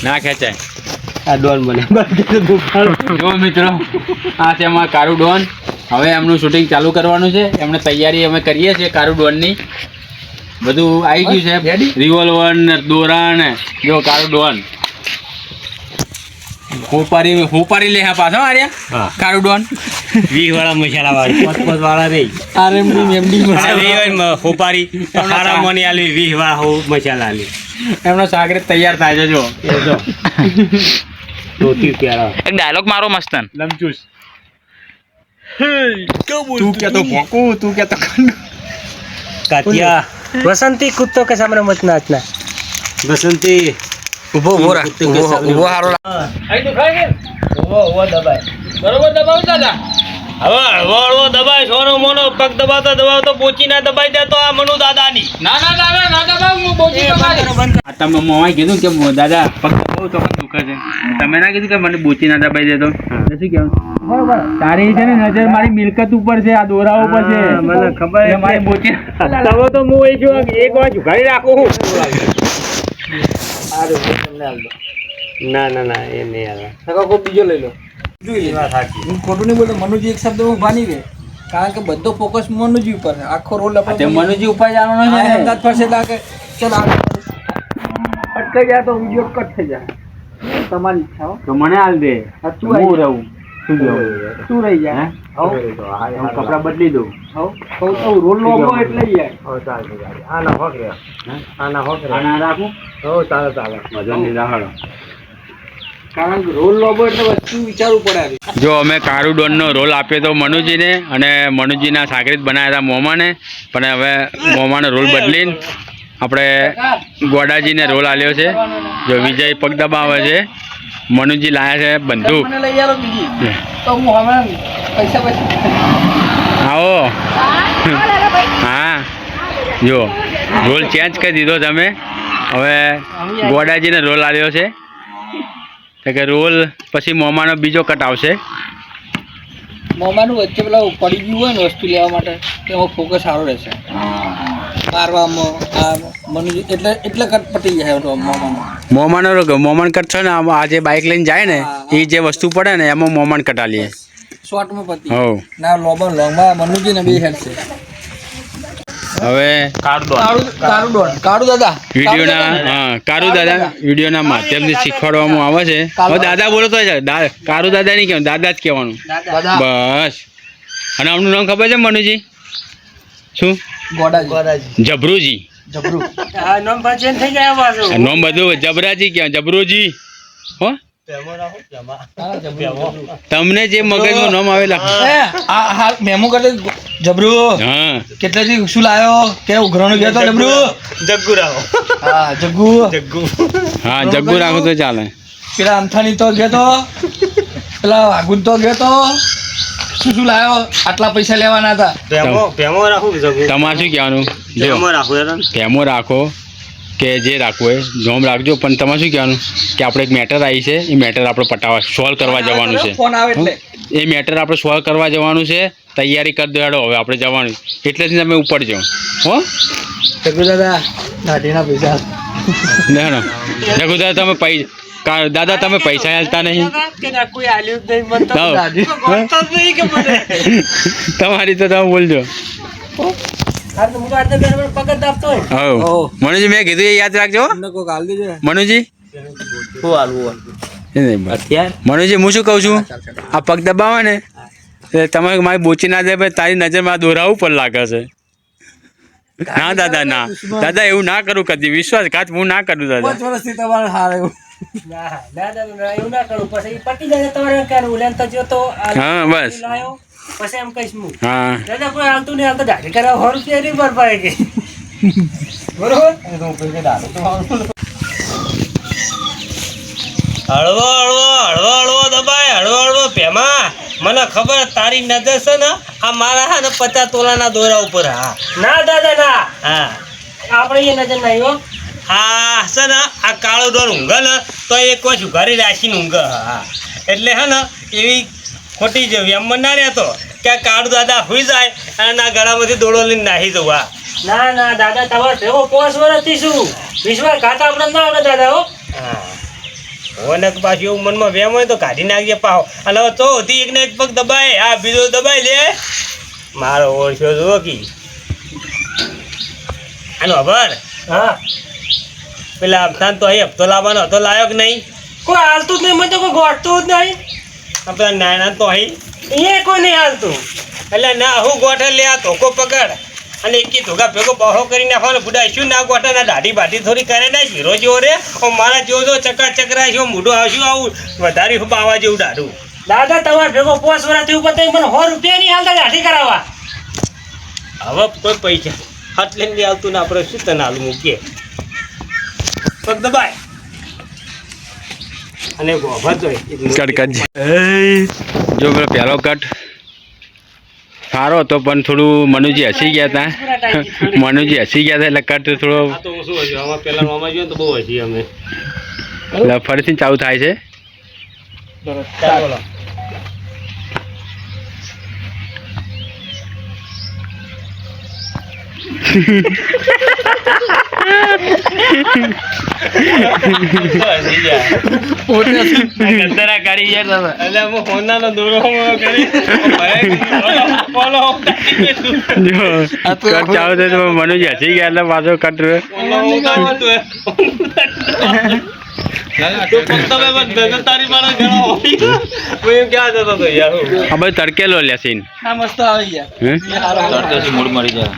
ના ખેંચાય. આ ડોન બને જો મિત્રો આ છે અમારા કારુ ડોન. હવે એમનું શૂટિંગ ચાલુ કરવાનું છે. એમને તૈયારી અમે કરીએ છીએ કારુ ડોનની. બધું આવી ગયું છે, રિવોલ્વર ને દોરા ને. જો કારુ ડોન હોપારી લે હા પાછો આર્યા કારુ ડોન 20 વાળા મસાલા વાળી 5 વાળા રે આરએમડી એમડી હોપારી હારા મની આલી 20 વાળા મસાલા આલી. એમનો સાગરેત તૈયાર થાય છે. જો જો ધોતી પહેરા એક ડાયલોગ મારો મસ્તન. લમચૂસ તું કે તો ભોકુ તું કે તો કાતિયા વસંતી કુત્તો કે સામને મત નાચના. વસંતી ઉભો હારો આઈ તો ખાય કે ઓ દબાય બરોબર દબાવ દાદા. હવે હળવો દબાય સોનો મોનો પગ દબાવતો પોચી ના દબાઈ દે તો આ મનુ દાદાની. ના દાદા ના દબાવ હું બોચી દબાય. આ તમે મોય કીધું કે દાદા પગ દબાવ તો દુખે છે. તમે ના કીધું કે મને બોચી ના દબાઈ દે તો શું કેવું? બરોબર તારી છે ને નજર મારી મિલકત ઉપર છે, આ દોરા ઉપર છે. મને ખબર છે મારી બોચી તમે તો હું એક વાર ઝુકાઈ રાખું હું. ના એ નહીં આવે. કોઈ બીજો લઈ લો. હું ખોટું નહીં બોલતો. મનુજી એક શબ્દ ઉભા નહીં રહે, કારણ કે બધો ફોકસ મનુજી ઉપર છે. આખો રોલ મનુજી ઉપર જવાનો છે. અંદાજ ફરશે લાગે ચલ અટકાઈ જાય તો વિડીયો કટ થઈ જાય. તમારી ઈચ્છા હો. તો મને હાલ દે, હું રહું. શું રહી જાય? હું કપડા બદલી દઉં. કહું તો રોલ નો એટલે જાય. આના રાખું. વજન નહીં રાખો. કારણ કે રોલ લોબો એટલે વસ્તુ વિચારવું પડે. જો અમે કારુ ડોનનો રોલ આપ્યો તો મનુજીને, અને મનુજીના સાગરીત બનાવ્યા હતા મોમાને. પણ હવે મોમાનો રોલ બદલીને આપણે ગોડાજીને રોલ આલ્યો છે. જો વિજય પગ દબાવે છે, મનુજી લાયા છે બંદૂક. મને લઈ આવો બીજી તો હું હમણાં પૈસા આવો. હા જો રોલ ચેન્જ કરી દીધો તમે. હવે ગોડાજીને રોલ આલ્યો છે. તો કે રોલ પછી મોમાનો બીજો કટ આવશે. મોમાનું વચ્ચે પેલા પડી ગયું હોય ને વસ્તુ લેવા માટે તેમાં ફોકસ સારો રહેશે. મારવામાં આ મનુજી એટલે કટ પતી જાય મોમાન કટ છે ને, આ જે બાઇક લઈને જાય ને એ જે વસ્તુ પડે ને એમાં મોમાન કટ આલીએ. શોર્ટમાં પતી હો ના લોંગમાં મનુજી ને બે હેડ છે. હવે કાળુ દાદા વિડીયોના માધ્યમથી શીખવાડવામાં આવે છે. હવે દાદા બોલો તો કારુ દાદા નહીં કહેવાનું, દાદા જ કહેવાનું બસ. અને આમનું નામ ખબર છે મનુજી? શું? જબરુજી. નામ બધું જબરાજી કહેવાય. જબરુજી. હો તમને જે મગજમાં નામ આવેલા મેમો કરે જબરુ. હા કેટલા દી શું લાયો કે ઉઘરાણું ગયો તો જબરુ? જગ્ગુ રાખો. હા જગ્ગુ રાખો તો ચાલે. પેલા અમથાની તો ગયો તો, પેલા વાગુન તો ગયો તો. શું લાયો? આટલા પૈસા લેવાના હતા. તમારે શું કહેવાનું? ભેમો રાખો કે જે રાખવું હોય નોમ રાખજો. પણ તમારે શું કહેવાનું કે આપણે એક મેટર આવી છે, એ મેટર આપણે પટાવવા સોલ્વ કરવા જવાનું છે. ફોન આવે એટલે એ મેટર આપણે સોલ્વ કરવા જવાનું છે. તૈયારી કરી દેવાડો. હવે આપણે જવાનું એટલે જ તમે ઉપર જાઓ. હો જગ્ગુ દાદા દાઢીના પૈસા જગ્ગુ દાદા તમે દાદા તમે પૈસા હાલતા નહીં. તમારી તો તમે બોલજો. મનુજી મેં કીધું એ યાદ રાખજો મનુજી. મનુજી હું શું કહું છું, આ પગ દબાવે ને તમે મારી બોચી ના દે, તારી નજરમાં દોરા ઉપર લાગે છે. ના દાદા ના દાદા એવું ના કરું કદી. વિશ્વાસઘાત હું ના કરું દાદા. 5 વર્ષથી તમારે હારે હા બસ પછી એમ કહીશ હું હા દાદા કોઈ હાલતું નહીં, હાલતો દાઢી કરાવ 100 રૂપિયા નહીં ભરપાય કે બરોબર. હળવો દબાય, હળવો ભેમા. મને ખબર તારી નજર છે ને આ મારા હા ને 50 તોલાના દોરા ઉપર. હા ના દાદા ના, હા આપણે એ નજર નહીં હો. હા છે ને આ કાળો ડોર ઊંઘે ને તો એક વાર ઉઘારી રાખીને ઊંઘે. હા એટલે હે ને એવી ખોટી જેવી એમ ના રહેતો કે આ કાળુ દાદા હોઈ જાય અને ના ગળામાંથી દોડો લઈને નાહી જવું. ના દાદા તમારે ભેગો 5 વર્ષથી શું વિશ્વાસઘાત આપણે ના આવડે દાદા. હો હા હવે પાછું એવું મનમાં વેમ હોય તો કાઢી નાખજે પાહો. અને હવે તો હતી એક ને એક પગ દબાય, આ બીજો દબાઈ લે. મારો ઓળખ્યો જો કી આનો ખબર. હા પેલા અમથાન તો અહીં હપ્તો લાવવાનો હતો, લાયો કે નહીં? કોઈ હાલતું જ નહીં, મને તો કોઈ ગોઠતું જ નહીં. આપણા નાના તો અહીં એ કોઈ નહીં હાલતું. એટલે ના હું ગોઠે લે, આ ધોકો પકડ અને એકી ધોકા ભેગો બહો કરી નાખવાનો. બુડા શું ના ગોઠા ના દાઢી બાઢી થોડી કરે ને હીરો જેવો રે. મારા જેવો જો ચકરા છે મોઢું આવશું આવું વધારે બાવા જેવું દાઢું. દાદા તમારે ભેગો 5 વર્ષથી ઉપર મને 100 રૂપિયા નહીં હાલતા દાઢી કરાવવા. હવે કોઈ પૈસા હાથ લઈને આવતું ને આપણે શું તને હાલ મૂકીએ. પગ દબાય અને ગોભા જોઈ કટ કરજે. જો પેલો પહેલો કટ સારો હતો પણ થોડું મનુજી હસી ગયા હતા. મનુજી હસી ગયા હતા એટલે કટ થોડો આ તો શું હશે આમાં પેલા આમાં જોઈએ તો બહુ હસી અમે. એટલે ફરીથી ચાલુ થાય છે. ચાલો જો કટ ચાલુ થાય તો મનુજી હસી ગયા એટલે પાછો કટ આ બધું તડકેલો લે સીન. આ મસ્ત આવી ગયા.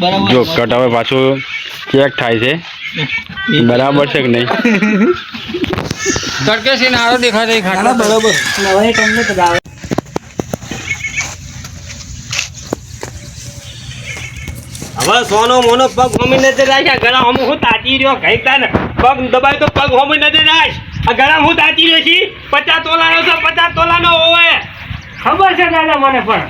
બરાબર. જો કટ હવે પાછું ચેક થાય છે બરાબર છે કે નહીં. તડકે છે નારો દેખાય ખાટા બરાબર. હવે તમને તો ગાવે હવે સોનો મોનો પગ હોમી નજર રાખ. ગળા હમ હું તાચી રહ્યો ઘઈતા ને પગ દબાય તો પગ હોમી નજર રાખ. આ ગળા હું તાચી રહ્યો છી 50 તોલાનો તો 50 તોલાનો હોય. ખબર છે દાદા મને પણ.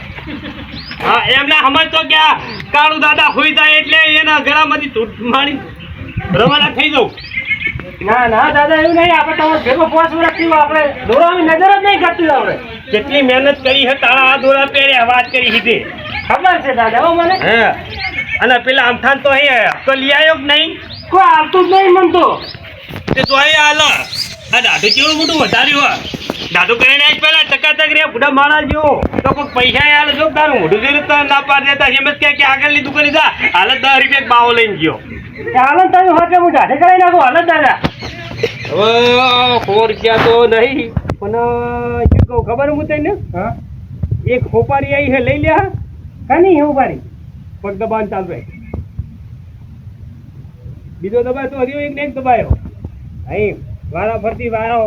હા એમને સમજતો કે આ કાળુ દાદા હોઈ જાય એટલે એના ગળામાંથી તૂટ મારી રવાના થઈ જાઉં. ના ના દાદા એવું નહીં. આપણે તમારે ભેગો 5 વર્ષથી આપણે દોરાની નજર જ નહીં કરતી. આપણે કેટલી મહેનત કરી છે તારા આ દોરા પહેર્યા વાત કરી હતી. ખબર છે દાદા હો મને. હા અને પેલા આમથાન તો અહીં તો લઈ આવ્યો કે નહીં? કોઈ આવતું જ નહીં મન તો. તે તો અહીં હાલ આ દાઢું કેવું મોટું વધાર્યું હોય. દાઢું કરીને આજ પેલા ટકાટક રે બુઢા મારા જેવો તો કોઈ પૈસા હાલ જો તારું મોઢું જોઈને તો ના પાડ દેતા. એમ જ કે આગળની દુકાને જા હાલ 10 રૂપિયા બાવો લઈને ગયો. હાલ તમે હોતે હું દાઢે કરાવી નાખું હાલ દાદા. હવે 100 રૂપિયા તો નહીં પણ શું કહું ખબર હું તને? હા એક હોપારી આવી છે લઈ લે. કાની હોપારી? પગ દબાણ ચાલુ. બીજો દબાય તો હરિયો એક ને એક દબાયો. અહીં વારા ફરતી વારો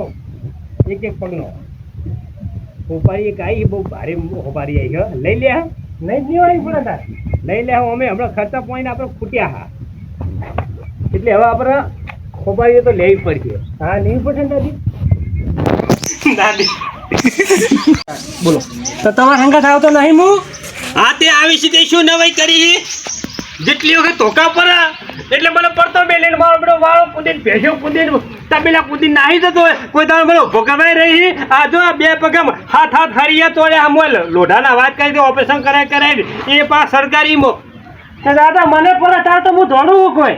એક એક પગનો. હોપારી એક આવી બહુ ભારે હોપારી આવી છે લઈ લે. નહીં આવી પડે તાર લઈ લે. અમે હમણાં ખર્ચા પોઈન્ટ આપણે ખૂટ્યા હા એટલે હવે આપણે હોપારીઓ તો લેવી પડશે. હા લેવી પડશે ને દાદી. બોલો તો તમારા સંગાથ આવતો નહીં હું? હા તે આવી સીધે શું નવાઈ કરી. જેટલી વખત ધોકા પર એટલે મને પડતો બે લઈને મારો બધો વાળો કૂદીને ભેંસો કૂદીને તબેલા કૂદીને નાહી જતો હોય. કોઈ દાડો મને ભોગવાઈ રહી. આ જો બે પગમ હાથ હરિયા તોડે. આ મોલ લોઢાના વાત કરી દે ઓપરેશન કરાય એ પાસ સરકારીમાં. દાદા મને પડે તાર તો હું દોડું કોઈ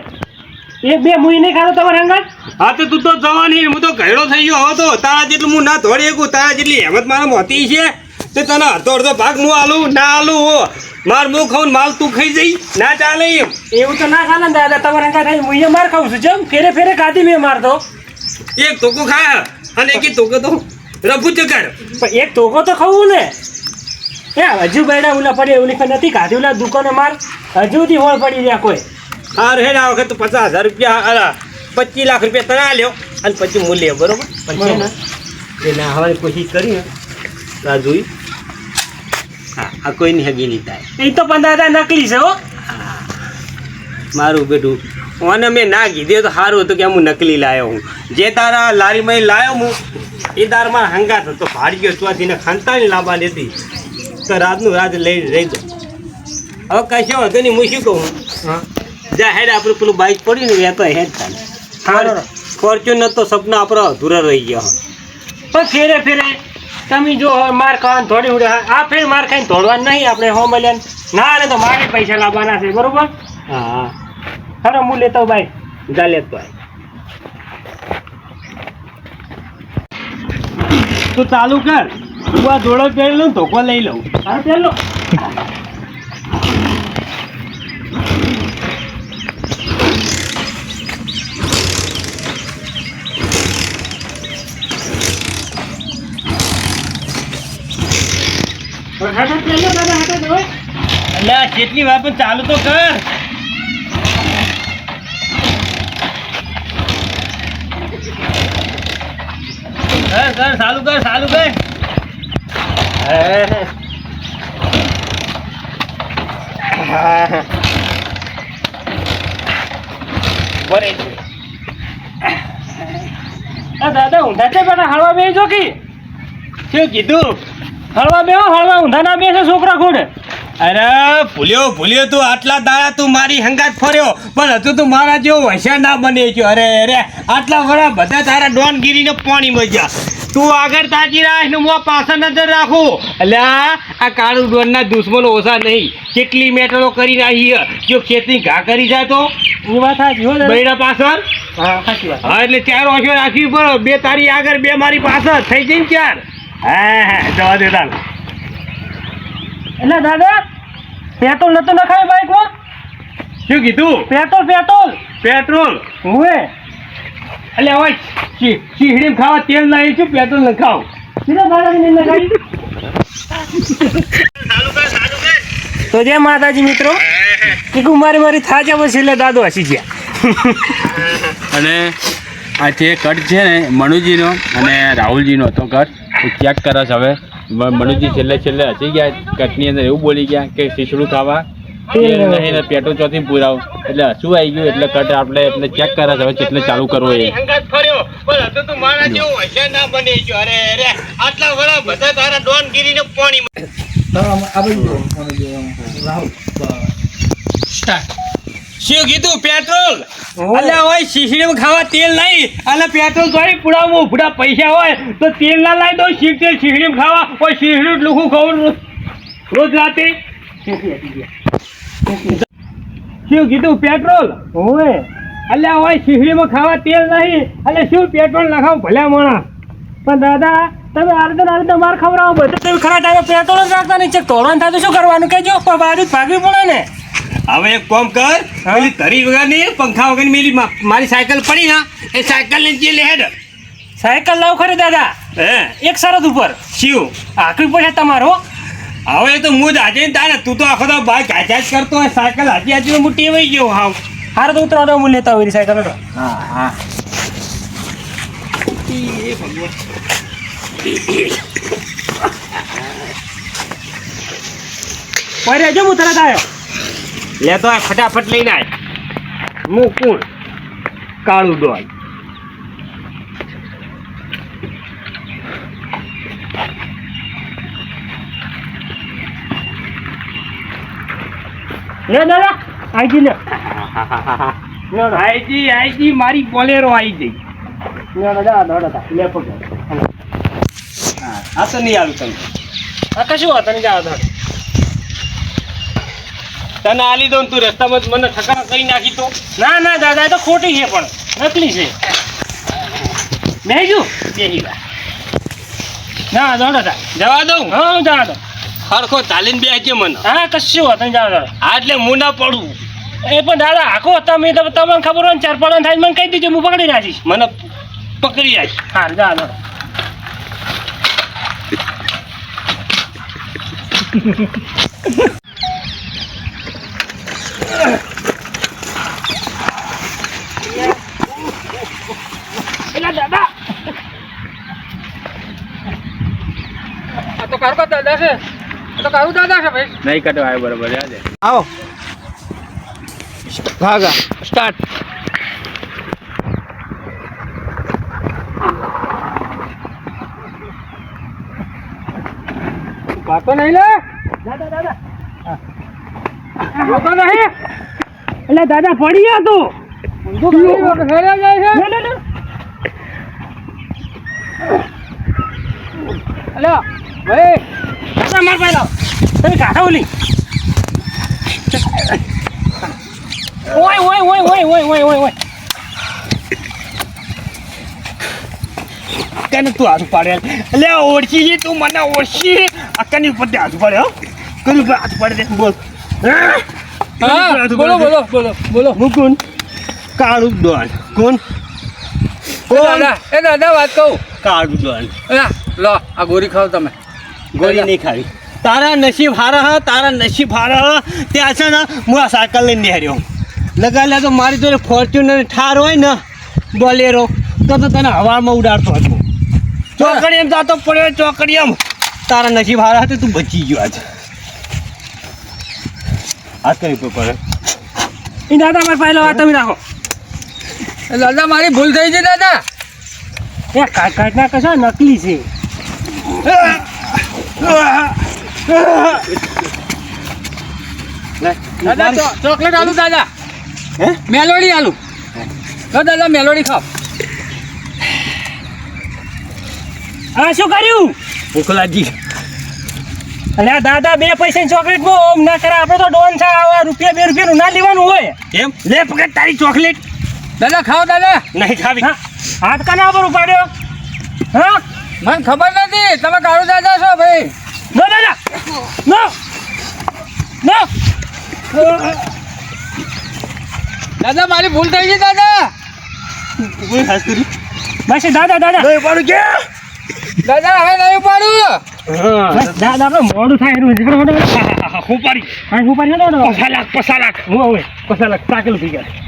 એક બે મુઈ નહીં ખાતો તમારે અંગત. હા તો તું તો જવાની. હું તો ઘેડો થઈ ગયો હવે તો. તારા જેટલું હું ના દોડી શકું. તારા જેટલી હેમત મારા મોતી છે તે તને અડધો ભાગ હું આલું ના આલું હો. માર મું ખાઉં માલ તું ખાઈ જઈ ના ચાલે એમ. એવું તો ના ચાલે ને દાદા. તમારે અંગત હું માર ખાઉં છું. જેમ ફેરે ફેરે ખાધી મેં મારતો. એક ધોકો ખાય અને એક ધોકો તો રફુ ચકર. પણ એક ધોકો તો ખાવું ને. એ હજુ બેડા ઉલા પડે એવું નથી ખાધી. ઓલા દુકાને માર હજુ સુધી હોળ પડી રહ્યા કોઈ. હાર હે આ વખત 50,000 રૂપિયા 25 લાખ રૂપિયા તને આલ્યો અને પછી મૂલ્ય બરોબર. પછી ને એ ના હવાની કોશિશ કરી ને આ જોઈ. હા આ કોઈ નહીં હગી નહીં થાય. એ તો 15,000 નકલી છે હો. મારું બેટું ઓને મેં ના કીધું તો સારું હતું કે હું નકલી લાવ્યો હું. જે તારા લારીમાં લાવ્યો હું એ દારમાં હંગાત હતો. ભાડી ગયો ચોથીને ખાનતાની લાંબા લેતી તો રાતનું રાત લઈ રહી દો. હવે કશો હતો નહીં. હું શું કહું? હા જા હેડ આપણે પેલું બાઇક પડ્યું ને એ તો હેડ થાય. ફોર્ચ્યુનર તો સપના આપણો અધૂરા રહી ગયા. પણ ફેરે ફેરે તમે જો માર ખાવાનું થોડી ઉડે. આ ફેર માર ખાઈને ધોડવાનું નહીં આપણે હો મળ્યા. ના ને તો મારે પૈસા લાવવાના છે બરોબર. હા ખરો હું લેતો બાઈક જા લેતો. તું ચાલુ કર હું આ જોડો પહેરી લઉં ધોકો લઈ લઉં હા પહેલો અલ્યા કેટલી વાર પણ ચાલુ તો કર ચાલુ કર દાદા ઊંધા છે બેટા હળવા બે જો કે શું કીધું હળવા બે ઊંધા ના બે છે છોકરા ખોડે અરે ભૂલ્યો તું આટલા દાડા તું મારી હંગાત ફર્યો પણ હજુ તું મારા જેવો હોશિયાર ના બની ગયો અરે આટલા વડા બધા તારા ડોનગીરીને પાણી મજા તું આગળ તાજી રાખ ને હું પાછળ નજર રાખું એટલે આ કાળુ ડોનના દુશ્મનો ઓછા નહીં કેટલી મેટલો કરી નાખી જો ખેતની ઘા કરી જાય તો એ વાત સાચી બૈરા પાછળ હા એટલે 4 ઓછો રાખવી પડે 2 તારી આગળ 2 મારી પાછળ થઈ જઈને 4 હા જવા દે તાર એટલે દાદા પેટ્રોલ નતું નખાય બાઈકમાં શું કીધું પેટ્રોલ હું એટલે હવે ચીહડી ખાવા તેલ નાખી છું પેટ્રોલ નખાવ તો જય માતાજી મિત્રો કે મારી થાજા પછી એટલે દાદો હસી ગયા અને આ જે કટ છે ને મનુજીનો અને રાહુલજીનો તો કટ ચેક કરે છે હવે મનુજી છેલ્લે હસી ગયા કટની અંદર એવું બોલી ગયા કે શીશડું ખાવા તેલ નહીં ને પેટ્રોલ ચોથી પુરાવ એટલે હસું આવી ગયું એટલે કટ આપણે એટલે ચેક કરે છે હવે કેટલે ચાલુ કરવો એ આટલા વડા બધા તારા ડોનગીરીને પાણી શું કીધું પેટ્રોલ અલ્યા હોય શીશડીમાં ખાવા તેલ નહીં અને પેટ્રોલ થોડી પુડાવવું પુડા પૈસા હોય તો તેલ ના લાવી દો શીશડીમાં ખાવા હોય શીશડી લુખું ખાવું રોજ રાતે શું કીધું પેટ્રોલ હોય અલ્યા હોય શીશડીમાં ખાવા તેલ નહીં એટલે શું પેટ્રોલ નખાવ ભલ્યા માણસ પણ દાદા તમે આરતે માર ખવડાવો બધું તમે ખરા ટાઈમે પેટ્રોલ જ રાખતા નહીં છે તોડવાનું થાય તો શું કરવાનું કહેજો પણ બાજુ ભાગવી પડે ને હવે એક કામ કર પેલી ધરી વગરની પંખા વગરની મેલી મારી સાયકલ પડી ના એ સાયકલ ને જે લેહેડ સાયકલ લાવ ખરી દાદા હે એક શરત ઉપર શિવ આખરી પડે તમારો હવે તો હું જ આજે તારે તું તો આખો તો બાઈક હાજા જ કરતો હોય સાયકલ હાજી હું ટેવાઈ ગયો હાવ હારે તો ઉતરાડો હું લેતા હોય સાયકલ હા એ ભગવાન જો હું તરત આવ્યો લેતો આ ફટાફટ લઈને આય મુકુળ કાળું ડોલ લે દાદા આઈજી લે આઈજી મારી બોલેરો આવી ગઈ દાદા લે પકડ હા તો નહીં આવ્યું તમે હા કશું વાત નહીં જાવ તને આલી દઉં તું રસ્તામાં મને ઠકાણા કરી નાખી તો ના દાદા એ તો ખોટી છે પણ નકલી છે બેસું બેસી ના દાદા જવા દઉં હા જવા દઉં હરખો ચાલીને બેસજે મને હા કશું વાત નહીં જવા દો હા એટલે હું ના પડું એ પણ દાદા આખો તમે તમને ખબર હોય ને 4 પડવાનું થાય મને કહી દીધું હું પકડી રાખીશ મને પકડી રાખીશ હા જવા દો દાદા આ તો કારો દાદા છે તો કારું દાદા છે ભાઈ નહીં કટો આવ્યો બરાબર યાદ આવો ભાગા સ્ટાર્ટ કાતો નહીં લે દાદા કાતો નહીં એટલે દાદા પડી ગયા તું હેરા જાય છે અલ્યા ભાઈ દાદા માર પહેલા તમે કાઢો ઓલી ઓય અક્કાને તું હાથ પાડે એટલે ઓળખી ગઈ તું મને ઓળખી અક્કાની ઉપર તે હાથ પાડે હો કયું ઉપર હાથ પાડે દે બોલ હા બોલો બોલો બોલો બોલો મુકુન કાળું દોન કોણ એ દાદા વાત કહું કાળું દોન લો આ ગોરી ખાવ તમે ગોળી નહીં ખાવી તારા નસીબ હારા હ તારા નસીબ હારા હ ત્યાં છે ને હું આ સાયકલ લઈને નિહાર્યો લગાડ્યા તો મારી જોડે ફોર્ચ્યુનર ઠાર હોય ને બોલેરો તો તને હવામાં ઉડાડતો હતો ચોકડી એમ જાતો પડ્યો ચોકડી એમ તારા નસીબ હારા હતા તું બચી ગયો આજે હાથ કરી ઉપર પડે એ દાદા મારે પહેલો વાત તમે રાખો એ દાદા મારી ભૂલ થઈ છે દાદા એ કાટના કશા નકલી છે દાદા ચોકલેટ આલુ દાદા હે મેલોડી આલુ તો દાદા મેલોડી ખાવ આ શું કર્યું ભૂખલાજી અલ્યા દાદા 2 પૈસાની ચોકલેટ બહુ ઓમ ના કરે આપણે તો ડોન છે આવા રૂપિયા 2 રૂપિયાનું ના લેવાનું હોય એમ લે પકડ તારી ચોકલેટ દાદા ખાઓ દાદા નહીં ખાવી હાથ કાના પર ઉપાડ્યો હા મને ખબર નથી તમે કાળુ દાદા છો ભાઈ નો દાદા નો નો દાદા મારી ભૂલ થઈ ગઈ દાદા કોઈ ખાસ કરી બસ દાદા દાદા નહીં પાડું કે દાદા હવે નહીં પાડું બસ દાદા આપણે મોડું થાય એનું હું પાડી પસા લાખ હું હવે પસા લાખ ચાકેલું પી ગયા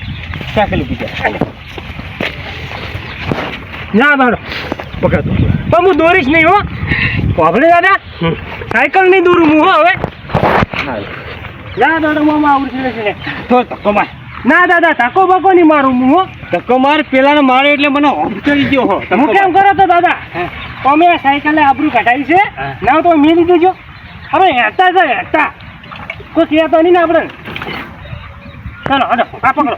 ના દાદા પકડ પણ હું દોરીશ નહીં હો પાભલે દાદા સાયકલ નહીં દોરું હું હો હવે ના દાદા હું આવડું છે તો ધક્કો માર ના દાદા ધક્કો બકો નહીં મારું હું હો ધક્કો માર પેલાને મારે એટલે મને હોમ ચડી ગયો હો હું કેમ કરો તો દાદા તમે આ સાયકલને આબરૂ કઢાવી છે ના તો મેં દીધું જો હવે હેતા છે હેતા કોઈ કહેતો નહીં ને આપણે ચાલો હડો આ પકડો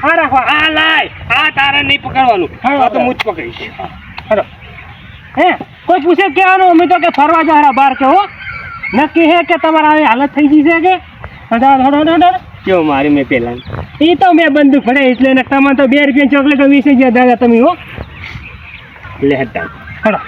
આ રાખો આ લાય આ તારે નહીં પકડવાનું આ તો હું જ પકડીશ હડો હે કોઈ પૂછે કહેવાનું અમે તો કે ફરવા જવાના બહાર કે હો નક્કી હે કે તમારે આવી હાલત થઈ ગઈ છે કે હડો કેવો મારી મેં પેલા એ તો મેં બંદૂક ફડે એટલે ને તમને તો 2 રૂપિયા ચોકલેટો 20 ગયા દાદા તમે હો લે હટા હડો